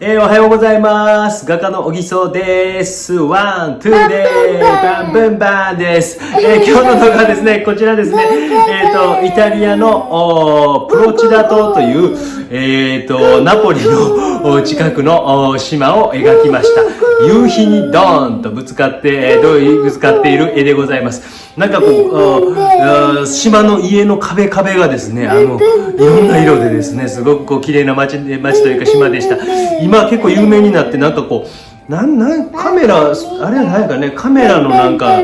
おはようございます。画家の小木曽です。ワン、ツーでバンブンバンです。今日の動画はですね、こちらですね、イタリアのプロチダ島という、ナポリの近くの島を描きました。夕日にドーンとぶつかっている絵でございます。なんかこう、島の家の壁がですね、いろんな色でですね、すごくこう綺麗な街というか島でした。今結構有名になって、なんかこう、カメラ、あれは何かね、カメラのなんか、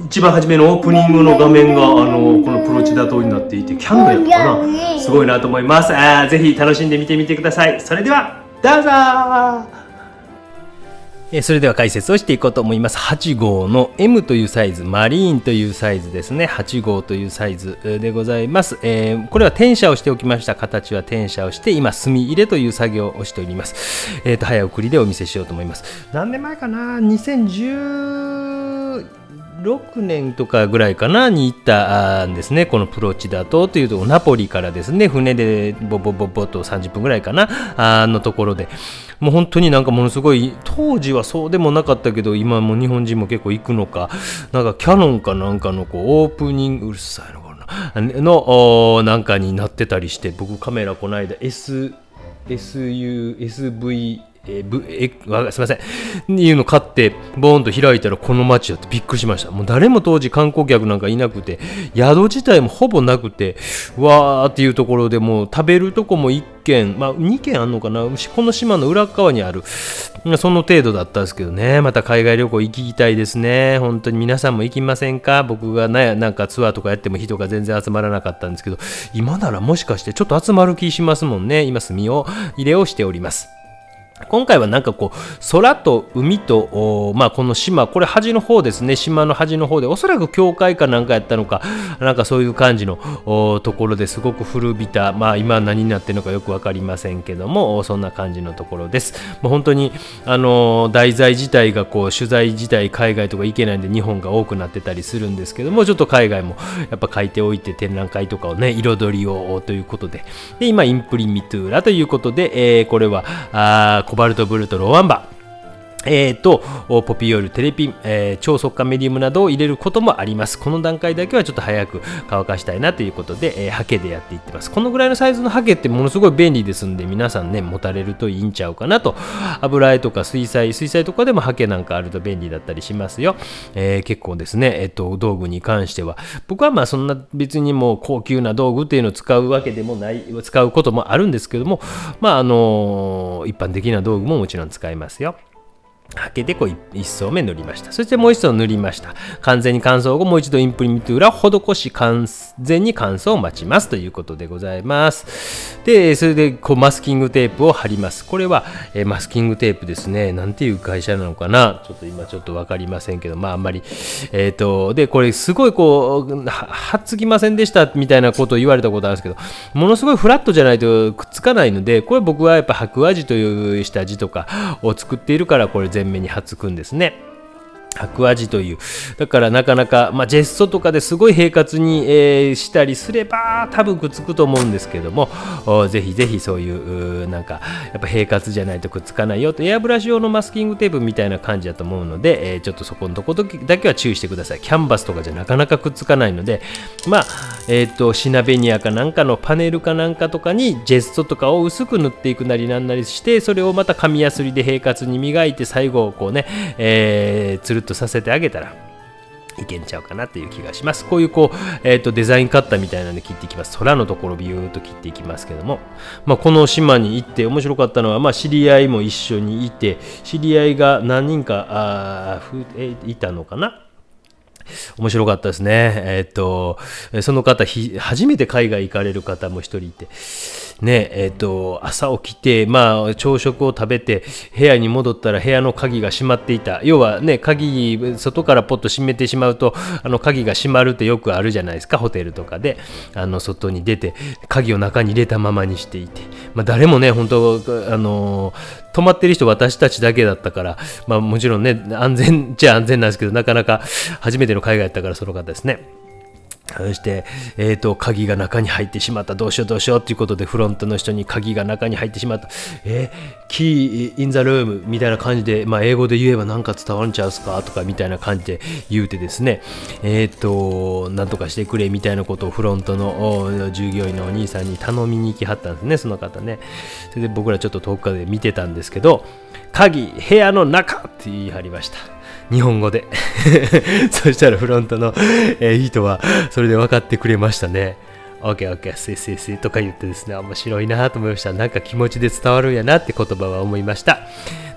一番初めのオープニングの画面が、このプロチダ島になっていて、キャンドルやったかな、すごいなと思います。ぜひ楽しんで見てみてください。それでは、どうぞそれでは解説をしていこうと思います。8号の M というサイズ、マリーンというサイズですね。8号というサイズでございます。これは転写をしておきました。形は転写をして、今、墨入れという作業をしております。早送りでお見せしようと思います。何年前かな ?2016 年とかぐらいかなに行ったんですね。このプロチダ島というところ、ナポリからですね、船でボと30分ぐらいかなのところで、もう本当になんかものすごい、当時はそうでもなかったけど、今も日本人も結構行くのか、なんかキャノンかなんかのこうオープニング、うるさいのかなのなんかになってたりして、僕カメラこの間 SVすいませんいうの買ってボーンと開いたらこの街だってびっくりしました。もう誰も当時観光客なんかいなくて、宿自体もほぼなくて、わーっていうところでもう食べるとこも1軒、2軒あんのかな、この島の裏側にある、その程度だったんですけどね。また海外旅行行きたいですね。本当に皆さんも行きませんか？僕がなんかツアーとかやっても人が全然集まらなかったんですけど、今ならもしかしてちょっと集まる気しますもんね。今墨を入れをしております。今回はなんかこう空と海とこの島、これ端の方ですね、島の端の方でおそらく教会かなんかやったのか、なんかそういう感じのところですごく古びた、今何になってるのかよく分かりませんけども、そんな感じのところです。もう本当に題材自体がこう取材自体海外とか行けないんで日本が多くなってたりするんですけども、ちょっと海外もやっぱ書いておいて展覧会とかをね、彩りをということで、今インプリミトゥーラということで、これはコバルトブルーとロワンバポピオール、テレピン、超速乾メディウムなどを入れることもあります。この段階だけはちょっと早く乾かしたいなということで、ハケでやっていってます。このぐらいのサイズのハケってものすごい便利ですんで、皆さんね、持たれるといいんちゃうかなと。油絵とか水彩とかでもハケなんかあると便利だったりしますよ。結構ですね、道具に関しては。僕はそんな別にもう高級な道具っていうのを使うわけでもない、使うこともあるんですけども、一般的な道具ももちろん使いますよ。ハケで1層目塗りました。そしてもう1層塗りました。完全に乾燥後もう一度インプリミトゥーラを施し、完全に乾燥を待ちますということでございます。で、それでマスキングテープを貼ります。これは、マスキングテープですね。なんていう会社なのかな、ちょっと今ちょっと分かりませんけど、あんまりでこれすごいこうはっつきませんでしたみたいなことを言われたことあるんですけど、ものすごいフラットじゃないとくっつかないので、これ僕はやっぱ白亜地という下地とかを作っているから、これ全面にはっつくんですね。白亜地という、だからなかなか、ジェストとかですごい平滑に、したりすれば多分くっつくと思うんですけども、ぜひぜひそういうなんかやっぱ平滑じゃないとくっつかないよと、エアブラシ用のマスキングテープみたいな感じだと思うので、ちょっとそこのとこだけは注意してください。キャンバスとかじゃなかなかくっつかないので、シナベニアかなんかのパネルかなんかとかにジェストとかを薄く塗っていくなりなんなりして、それをまた紙やすりで平滑に磨いて、最後こうね、つるっとさせてあげたらいけんちゃうかなという気がします。こういうデザインカッターみたいなので切っていきます。空のところビューっと切っていきますけども、この島に行って面白かったのは、知り合いも一緒にいて、知り合いが何人かいたのかな。面白かったですね。その方初めて海外行かれる方も一人いてね、朝起きて、朝食を食べて部屋に戻ったら部屋の鍵が閉まっていた。要はね、鍵外からポッと閉めてしまうと鍵が閉まるってよくあるじゃないですか、ホテルとかで外に出て鍵を中に入れたままにしていて、誰もね本当泊まってる人私たちだけだったから、もちろんね安全っちゃ安全なんですけど、なかなか初めての海外やったからその方ですね。そして、鍵が中に入ってしまった。どうしようどうしようっていうことで、フロントの人に鍵が中に入ってしまった。キーインザルームみたいな感じで、英語で言えばなんか伝わるんちゃうすかとかみたいな感じで言うてですね、なんとかしてくれみたいなことをフロントの従業員のお兄さんに頼みに行きはったんですね、その方ね。それで僕らちょっと遠くからで見てたんですけど、鍵、部屋の中って言い張りました。日本語でそしたらフロントの、人はそれで分かってくれましたね。OKOK せいせいせいとか言ってですね、面白いなと思いました。なんか気持ちで伝わるんやなって言葉は思いました。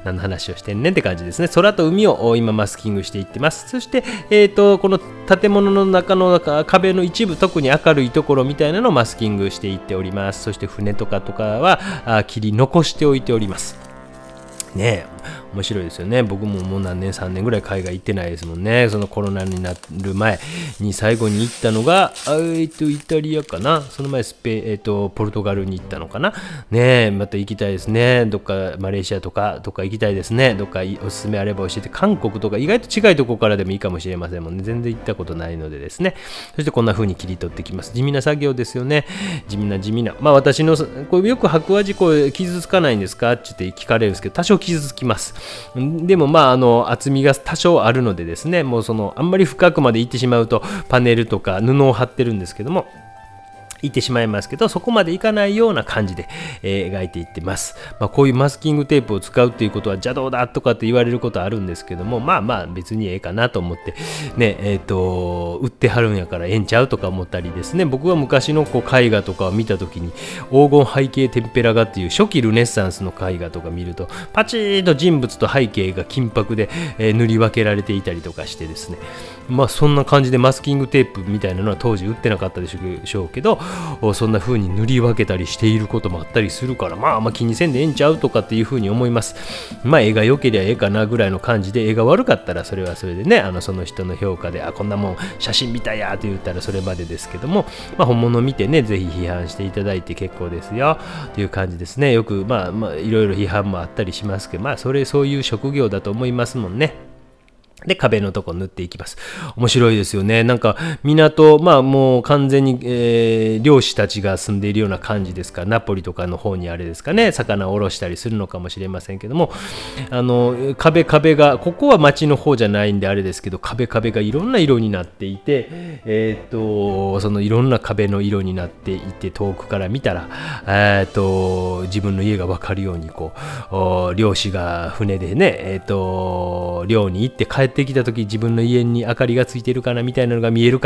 何の話をしてんねんって感じですね。空と海を今マスキングしていってます。そして、この建物の中の壁の一部、特に明るいところみたいなのをマスキングしていっております。そして船とかは切り残しておいておりますね。面白いですよね。僕ももう何年3年ぐらい海外行ってないですもんね。そのコロナになる前に最後に行ったのがイタリアかな。その前ポルトガルに行ったのかなね。また行きたいですね。どっかマレーシアとかどっか行きたいですね。どっかおすすめあれば教えて。韓国とか意外と近いところからでもいいかもしれませんもんね。全然行ったことないのでですね。そしてこんな風に切り取ってきます。地味な作業ですよね。地味な私のこれよく白亜字傷つかないんですかって言って聞かれるんですけど、多少傷つきます。でも厚みが多少あるのでですね、もうあんまり深くまで行ってしまうとパネルとか布を貼ってるんですけども、行ってしまいますけど、そこまでいかないような感じで、描いていってます。こういうマスキングテープを使うっていうことは邪道だとかって言われることはあるんですけども、別にええかなと思ってね、売ってはるんやからええんちゃうとか思ったりですね。僕は昔の絵画とかを見た時に、黄金背景テンペラ画っていう初期ルネッサンスの絵画とか見ると、パチーと人物と背景が金箔で、塗り分けられていたりとかしてですね、そんな感じでマスキングテープみたいなのは当時売ってなかったでしょうけど、そんな風に塗り分けたりしていることもあったりするから、気にせんでええんちゃうとかっていう風に思います。絵が良ければええかなぐらいの感じで、絵が悪かったらそれはそれでね、その人の評価でこんなもん写真見たやと言ったらそれまでですけども、本物見てね、ぜひ批判していただいて結構ですよという感じですね。よくいろいろ批判もあったりしますけど、そういう職業だと思いますもんね。で、壁のとこ塗っていきます。面白いですよね。なんか港、もう完全に、漁師たちが住んでいるような感じですから、ナポリとかの方にあれですかね、魚をおろしたりするのかもしれませんけども、壁が、ここは町の方じゃないんであれですけど、壁がいろんな色になっていて、そのいろんな壁の色になっていて、遠くから見たら、自分の家が分かるように、漁師が船でね、漁に行って帰ってきた時、自分の家に明かりがついてるかなみたいなのが見える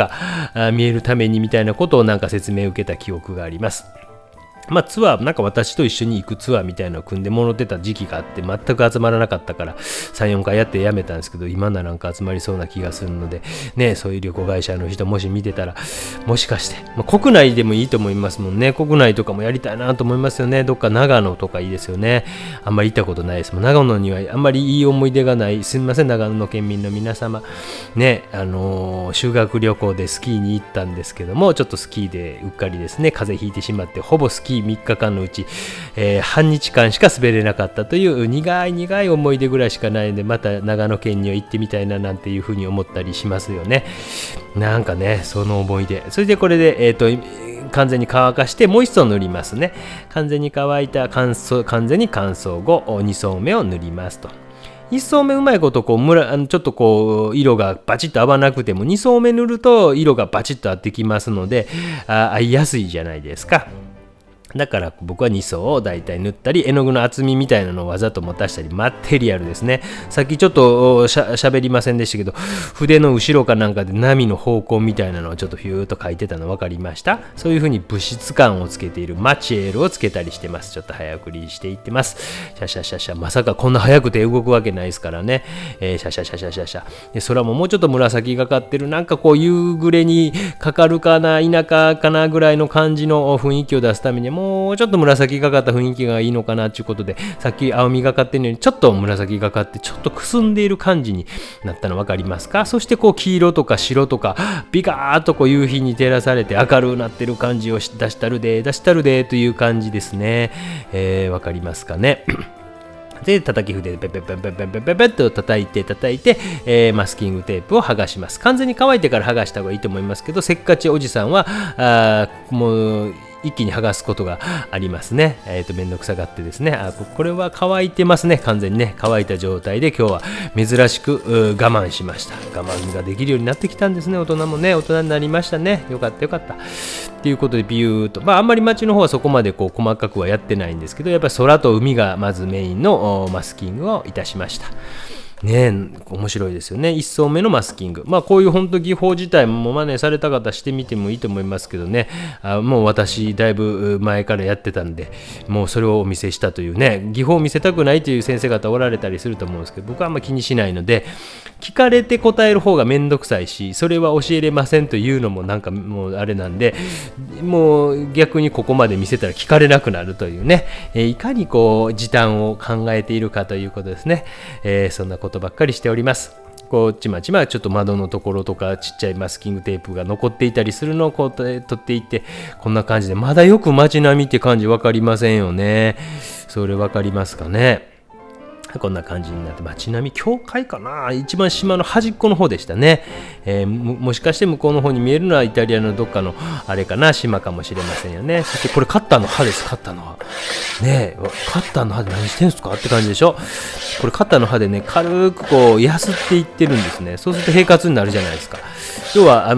ためにみたいなことをなんか説明を受けた記憶があります。ツアー、なんか私と一緒に行くツアーみたいなのを組んでもらってた時期があって、全く集まらなかったから3、4回やってやめたんですけど、今ならなんか集まりそうな気がするのでね、そういう旅行会社の人もし見てたら、もしかして、国内でもいいと思いますもんね。国内とかもやりたいなと思いますよね。どっか長野とかいいですよね。あんまり行ったことないですもん。長野にはあんまりいい思い出がない。すみません、長野の県民の皆様ね。修学旅行でスキーに行ったんですけども、ちょっとスキーでうっかりですね、風邪ひいてしまって、ほぼスキー3日間のうち、半日間しか滑れなかったという苦い思い出ぐらいしかないので、また長野県には行ってみたいななんていうふうに思ったりしますよね。なんかね、その思い出。それでこれで、完全に乾かしてもう一層塗りますね。完全に乾いた完全に乾燥後2層目を塗りますと。1層目うまいことちょっと色がバチッと合わなくても2層目塗ると色がバチッと合ってきますので、合いやすいじゃないですか。だから僕は2層をだいたい塗ったり、絵の具の厚みみたいなのをわざと持たしたり、マテリアルですね。さっきちょっと喋りませんでしたけど、筆の後ろかなんかで波の方向みたいなのをちょっとヒューッと書いてたの分かりました？そういう風に物質感をつけているマチエールをつけたりしてます。ちょっと早送りしていってます。シャシャシャシャ。まさかこんな早くて動くわけないですからね。シャシャシャシャシャシャ。で空ももうちょっと紫がかってる、なんか夕暮れにかかるかな田舎かなぐらいの感じの雰囲気を出すためにもうちょっと紫がかった雰囲気がいいのかなということで、さっき青みがかってるのにちょっと紫がかってちょっとくすんでいる感じになったの分かりますか？そして黄色とか白とかビカーっと夕日に照らされて明るくなってる感じを出したるでという感じですね。分かりますかね？で、叩き筆でペペペペペペペペッと叩いて、マスキングテープを剥がします。完全に乾いてから剥がした方がいいと思いますけど、せっかちおじさんはもう一気に剥がすことがありますね。めんどくさがってですね。これは乾いてますね。完全にね、乾いた状態で今日は珍しく我慢しました。我慢ができるようになってきたんですね。大人もね、大人になりましたね。よかったよかった。ということでビューと、あんまり街の方はそこまで細かくはやってないんですけど、やっぱり空と海がまずメインのマスキングをいたしました。ねえ、面白いですよね。1層目のマスキング。こういう本当技法自体も真似された方してみてもいいと思いますけどね。もう私だいぶ前からやってたんで、もうそれをお見せしたというね、技法を見せたくないという先生方おられたりすると思うんですけど、僕はあんま気にしないので、聞かれて答える方がめんどくさいし、それは教えれませんというのもなんかもうあれなんで、もう逆にここまで見せたら聞かれなくなるというね、いかにこう時短を考えているかということですね。そんなことばっかりしております。こうちまちまちょっと窓のところとかちっちゃいマスキングテープが残っていたりするのをこう取っていって、こんな感じでまだよく街並みって感じ分かりませんよね。それ分かりますかね。こんな感じになって、街並み教会かな、一番島の端っこの方でしたね。もしかして向こうの方に見えるのはイタリアのどっかのあれかな、島かもしれませんよね。そしてこれカッターの刃です。カッターの刃ね、カッターの刃で何してんすかって感じでしょ。これカッターの刃でね、軽くこうやすっていってるんですね。そうすると平滑になるじゃないですか。要は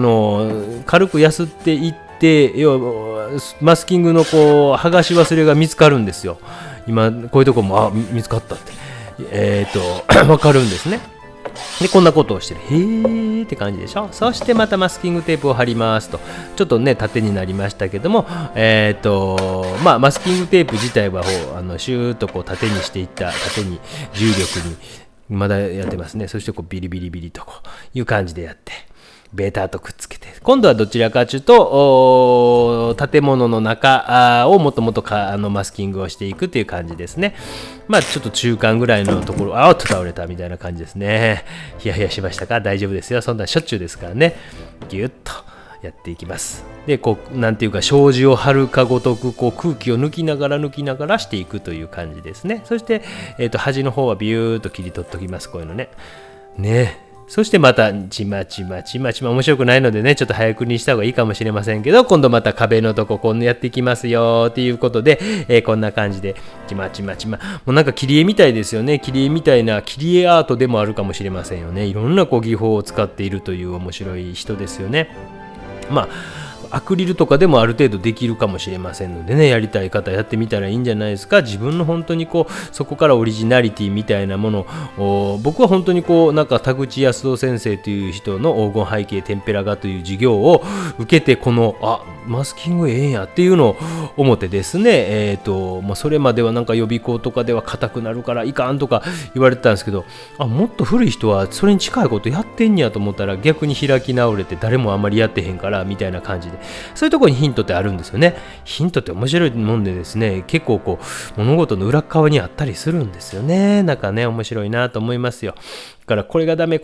軽くやすっていって、要はマスキングのこう剥がし忘れが見つかるんですよ。今こういうとこも見つかったってわかるんですね。でこんなことをしてる。へーって感じでしょ。そしてまたマスキングテープを貼りますと、ちょっとね縦になりましたけども、マスキングテープ自体はシューッとこう縦にしていった、縦に重力にまだやってますね。そしてこうビリビリビリとこういう感じでやって、ベータとくっつけて、今度はどちらかというと建物の中をもともとマスキングをしていくという感じですね。ちょっと中間ぐらいのところ、っと倒れたみたいな感じですね。ヒヤヒヤしましたか？大丈夫ですよ。そんなしょっちゅうですからね。ギュッとやっていきます。でこうなんていうか障子を張るかごとくこう空気を抜きながらしていくという感じですね。そして、端の方はビューッと切り取っておきます。こういうのね。そしてまたちまちま面白くないのでね、ちょっと早送りにした方がいいかもしれませんけど、今度また壁のとここんなやっていきますよっていうことで、こんな感じでちまもうなんか切り絵みたいですよね。切り絵みたいな切り絵アートでもあるかもしれませんよね。いろんなこう技法を使っているという面白い人ですよね。アクリルとかでもある程度できるかもしれませんのでね、やりたい方やってみたらいいんじゃないですか。自分の本当にこうそこからオリジナリティみたいなものを、僕は本当にこうなんか田口康夫先生という人の黄金背景テンペラ画という授業を受けて、このマスキングええんやっていうのを思ってですね、それまではなんか予備校とかでは硬くなるからいかんとか言われてたんですけど、もっと古い人はそれに近いことやってんやと思ったら、逆に開き直れて誰もあんまりやってへんからみたいな感じで、そういうところにヒントってあるんですよね。ヒントって面白いもんでですね、結構こう物事の裏側にあったりするんですよね。なんかね面白いなと思いますよ。だからこれがダメ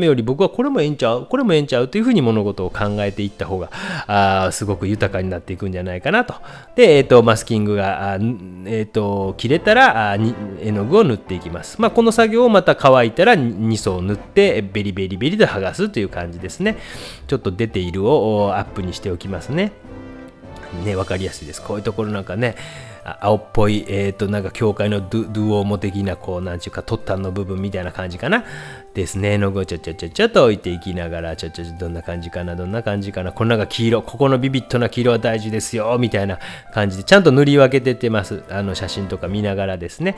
より、僕はこれもええんちゃうというふうに物事を考えていった方がすごく豊かになっていくんじゃないかなと。で、マスキングが切れたら絵の具を塗っていきます。この作業をまた乾いたら2層塗ってベリベリと剥がすという感じですね。ちょっと出ているをアップにしておきますね。わかりやすいです。こういうところなんかね、青っぽいなんか教会のドゥオーモ的なこうなんちゅうか突端の部分みたいな感じかなですね。絵の具をちょっと置いていきながら、どんな感じかな、このなんか黄色、ここのビビッドな黄色は大事ですよみたいな感じでちゃんと塗り分けてってます。写真とか見ながらですね。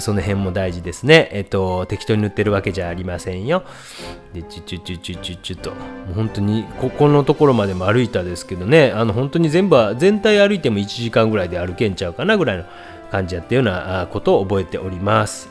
その辺も大事ですね。適当に塗ってるわけじゃありませんよ。でちゅともう本当にここのところまでも歩いたですけどね、本当に全体歩いても1時間ぐらいで歩けんちゃうかなぐらいの感じやったようなことを覚えております。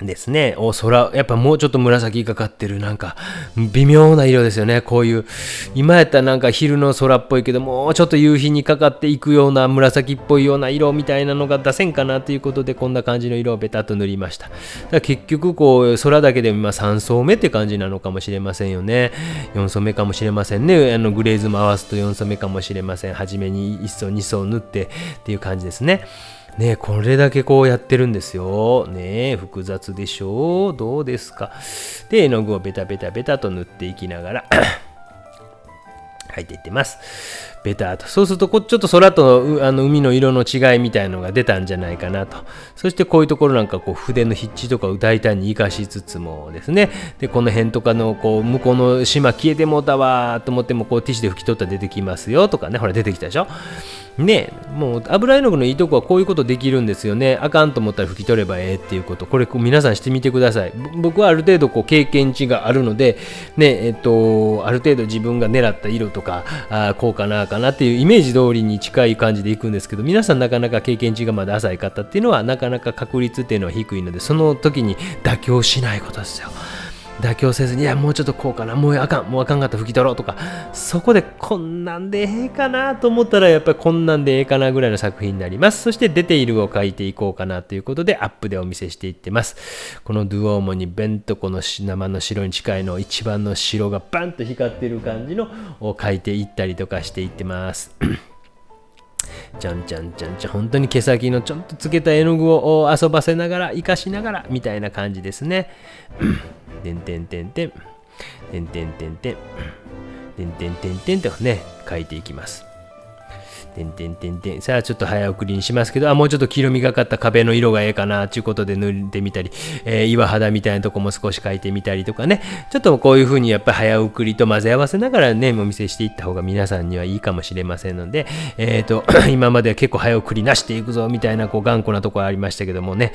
ですね。空、やっぱもうちょっと紫がかってる、なんか、微妙な色ですよね。こういう、今やったらなんか昼の空っぽいけど、もうちょっと夕日にかかっていくような紫っぽいような色みたいなのが出せんかなということで、こんな感じの色をベタっと塗りました。だから結局、こう、空だけで今3層目って感じなのかもしれませんよね。4層目かもしれませんね。グレーズも合わすと4層目かもしれません。初めに1層、2層塗ってっていう感じですね。ね、これだけこうやってるんですよ。ね、複雑でしょう。どうですか。で、絵の具をベタベタベタと塗っていきながら描いていってます。ベターと。そうするとちょっと空と海の色の違いみたいなのが出たんじゃないかなと。そしてこういうところなんかこう筆の筆致とかを大胆に生かしつつもですね。で、この辺とかのこう向こうの島消えてもうたわと思ってもこうティッシュで拭き取ったら出てきますよとかね。ほら出てきたでしょ。ね、もう油絵の具のいいとこはこういうことできるんですよね。あかんと思ったら拭き取ればええっていうこと。これ皆さんしてみてください。僕はある程度こう経験値があるので、ね、ある程度自分が狙った色とか、こうかなっていうイメージ通りに近い感じでいくんですけど、皆さんなかなか経験値がまだ浅い方っていうのはなかなか確率っていうのは低いので、その時に妥協しないことですよ。妥協せずに、いや、もうちょっとこうかな、もうあかんかったら拭き取ろうとか、そこでこんなんでええかなと思ったら、やっぱりこんなんでええかなぐらいの作品になります。そしてデテールを描いていこうかなということで、アップでお見せしていってます。このドゥオーモにベンとこの生の白に近いの一番の白がバンと光ってる感じのを描いていったりとかしていってます。ちゃんちゃんちゃんちゃん、本当に毛先のちょっとつけた絵の具を遊ばせながら、活かしながらみたいな感じですね。てんてんてんてん、てんてんてんてん、てんてんてんてんとね、書いていきます。てんてんてんてん。さあちょっと早送りにしますけど、もうちょっと黄色みがかった壁の色がええかなということで塗ってみたり、岩肌みたいなとこも少し描いてみたりとかね、ちょっとこういう風にやっぱり早送りと混ぜ合わせながらね、お見せしていった方が皆さんにはいいかもしれませんので、今までは結構早送りなしていくぞみたいなこう頑固なところありましたけどもね、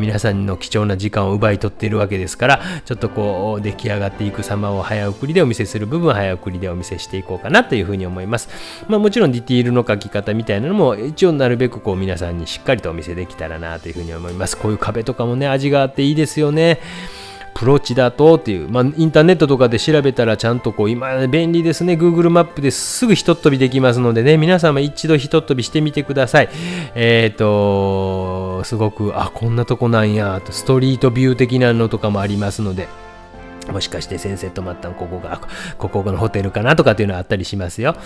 皆さんの貴重な時間を奪い取っているわけですから、ちょっとこう出来上がっていく様を早送りでお見せする部分は早送りでお見せしていこうかなというふうに思います。もちろんディティールの描き方みたいなのも一応なるべくこう皆さんにしっかりとお見せできたらなというふうに思います。こういう壁とかもね、味があっていいですよね。プロチだとっていう、インターネットとかで調べたらちゃんとこう今便利ですね。 Google マップですぐひとっ飛びできますのでね、皆様一度ひとっ飛びしてみてください。すごくこんなとこなんやと、ストリートビュー的なのとかもありますので、もしかして先生泊まったのここのホテルかなとかっていうのはあったりしますよ。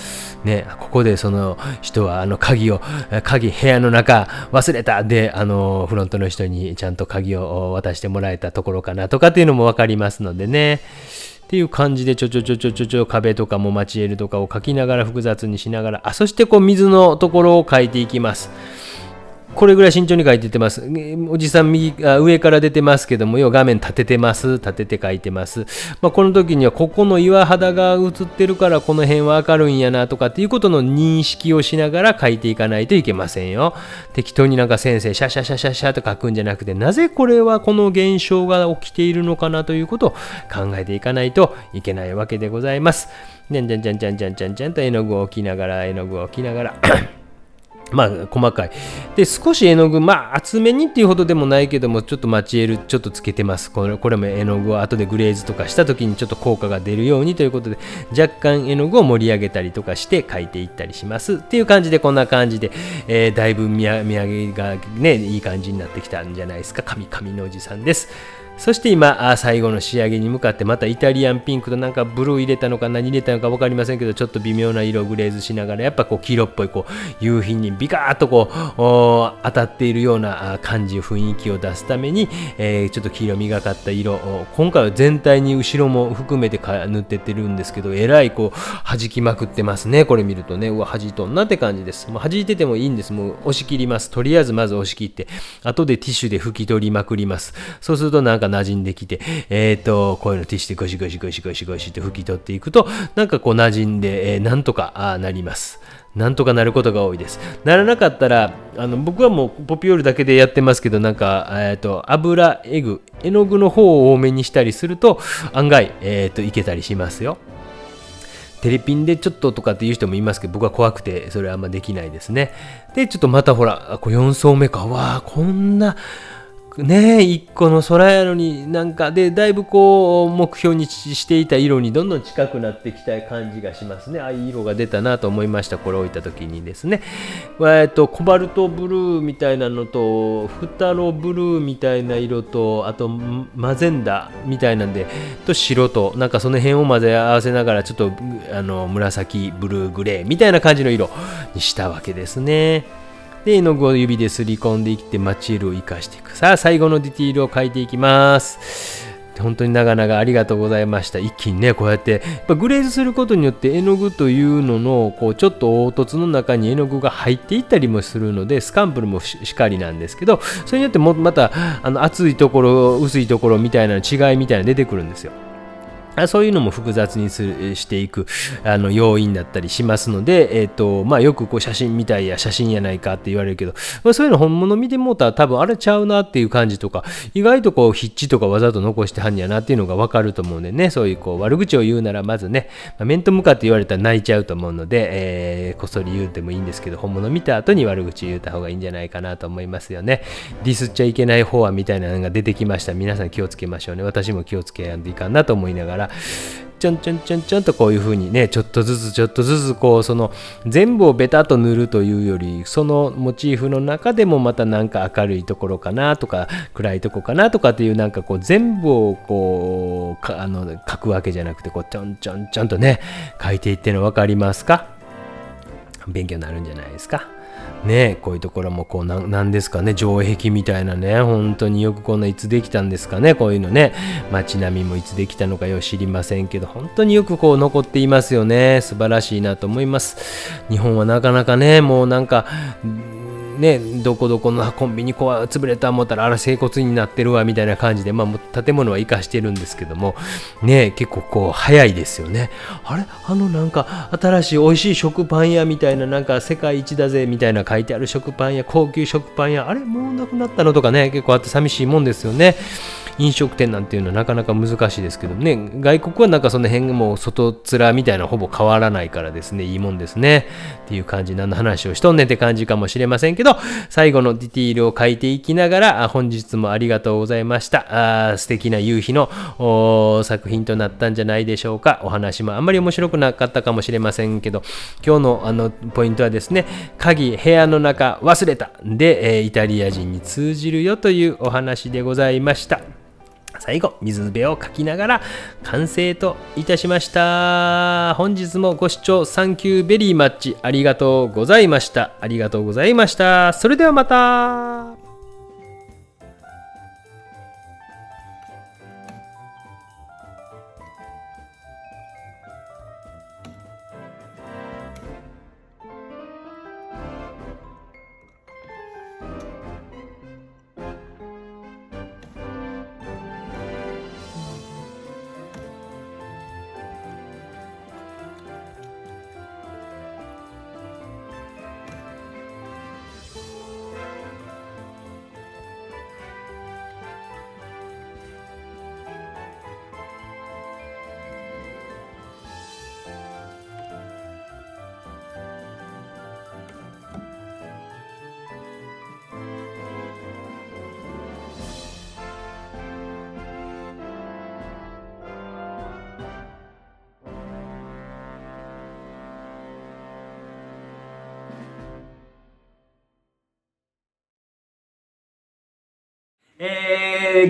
ね、ここでその人は鍵部屋の中忘れたでフロントの人にちゃんと鍵を渡してもらえたところかなとかっていうのも分かりますのでね。っていう感じでちょ壁とかもマチエルとかを描きながら複雑にしながら、そしてこう水のところを描いていきます。これぐらい慎重に書いてってます。おじさん上から出てますけども、画面立てて書いてます。この時にはここの岩肌が映ってるからこの辺は明るいんやなとかっていうことの認識をしながら書いていかないといけませんよ。適当になんか先生シャシャシャシャシャと書くんじゃなくて、なぜこれはこの現象が起きているのかなということを考えていかないといけないわけでございます。じゃんと絵の具を置きながら細かい。で、少し絵の具、厚めにっていうほどでもないけども、ちょっとマチエルちょっとつけてます。これも絵の具を後でグレーズとかした時にちょっと効果が出るようにということで、若干絵の具を盛り上げたりとかして描いていったりします。っていう感じで、こんな感じで、だいぶ見上げがね、いい感じになってきたんじゃないですか。神のおじさんです。そして今最後の仕上げに向かってまたイタリアンピンクとなんかブルー入れたのか何入れたのか分かりませんけど、ちょっと微妙な色グレーズしながらやっぱこう黄色っぽいこう夕日にビカーッとこう当たっているような感じ雰囲気を出すために、ちょっと黄色みがかった色を今回は全体に後ろも含めて塗ってってるんですけど、えらいこう弾きまくってますね。これ見るとね、弾いとんなって感じです。もう弾いててもいいんです。もう押し切ります。とりあえずまず押し切って後でティッシュで拭き取りまくります。そうするとなんか馴染んできて、こういうのティッシュでゴシゴシって拭き取っていくと、なんかこう馴染んで、なんとかなります。なんとかなることが多いです。ならなかったら、僕はもうポピオールだけでやってますけど、なんか、油絵の具の方を多めにしたりすると、案外、いけたりしますよ。テレピンでちょっととかっていう人もいますけど、僕は怖くてそれはあんまできないですね。で、ちょっとまたほら、4層目か。わー、こんなね、一個の空やのになんかでだいぶこう目標にしていた色にどんどん近くなってきた感じがしますね。ああいう色が出たなと思いました。これを置いた時にですね、コバルトブルーみたいなのとフタロブルーみたいな色と、あとマゼンダみたいなんでと白となんかその辺を混ぜ合わせながらちょっと紫ブルーグレーみたいな感じの色にしたわけですね。で、絵の具を指ですり込んでいってマチエルを生かしていく。さあ、最後のディティールを描いていきます。本当に長々ありがとうございました。一気にね、こうやってやっぱグレーズすることによって絵の具というののこうちょっと凹凸の中に絵の具が入っていったりもするので、スカンプルもしかりなんですけど、それによってまた厚いところ薄いところみたいな違いみたいなの出てくるんですよ。そういうのも複雑にしていく要因だったりしますので、よくこう写真みたいや写真やないかって言われるけど、そういうの本物見てもうたら多分あれちゃうなっていう感じとか、意外とこう筆致とかわざと残してはんやなっていうのが分かると思うんでね、そういうこう悪口を言うならまずね、面と向かって言われたら泣いちゃうと思うので、こっそり言うてもいいんですけど、本物見た後に悪口言うた方がいいんじゃないかなと思いますよね。ディスっちゃいけない方はみたいなのが出てきました。皆さん気をつけましょうね。私も気をつけやんといかんなと思いながら、ちょんちょんちょんちょんとこういう風にね、ちょっとずつこうその全部をベタと塗るというより、そのモチーフの中でもまたなんか明るいところかなとか暗いところかなとかっていう、なんかこう全部をこう描くわけじゃなくて、こうちょんちょんちょんとね描いていってるの分かりますか？勉強になるんじゃないですかね。こういうところもこうなんですかね、城壁みたいなね、本当によくこんないつできたんですかね、こういうのね。街並みもいつできたのかよ知りませんけど、本当によくこう残っていますよね。素晴らしいなと思います。日本はなかなかね、もうなんかね、どこどこのコンビニこう潰れた思ったらあら整骨になってるわみたいな感じで、もう建物は生かしてるんですけどもね、結構こう早いですよね。あれなんか新しい美味しい食パン屋みたいな、なんか世界一だぜみたいな書いてある食パン屋、高級食パン屋、あれもうなくなったのとかね、結構あって寂しいもんですよね。飲食店なんていうのはなかなか難しいですけどね、外国はなんかその辺もう外面みたいなほぼ変わらないからですね、いいもんですねっていう感じ。何の話をしとんねんって感じかもしれませんけど、最後のディティールを書いていきながら、本日もありがとうございました。素敵な夕日の作品となったんじゃないでしょうか。お話もあんまり面白くなかったかもしれませんけど、今日のポイントはですね、鍵部屋の中忘れたで、イタリア人に通じるよというお話でございました。最後、水辺を描きながら完成といたしました。本日もご視聴サンキューベリーマッチありがとうございました。ありがとうございました。それではまた。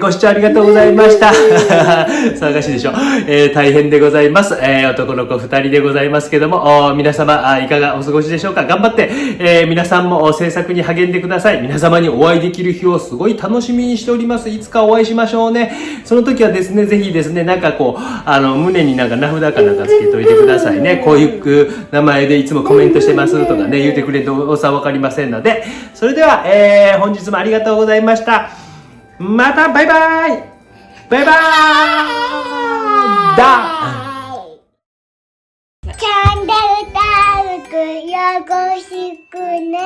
ご視聴ありがとうございました。騒がしいでしょ。大変でございます。男の子2人でございますけども、皆様いかがお過ごしでしょうか。頑張って、皆さんも制作に励んでください。皆様にお会いできる日をすごい楽しみにしております。いつかお会いしましょうね。その時はですね、ぜひですね、なんかこう、胸になんか名札かなんかつけといてくださいね。こういう名前でいつもコメントしてますとかね、言ってくれるとおさわかりませんので。それでは、本日もありがとうございました。またバイバイバイバーイだチャンネル登録よろしくね。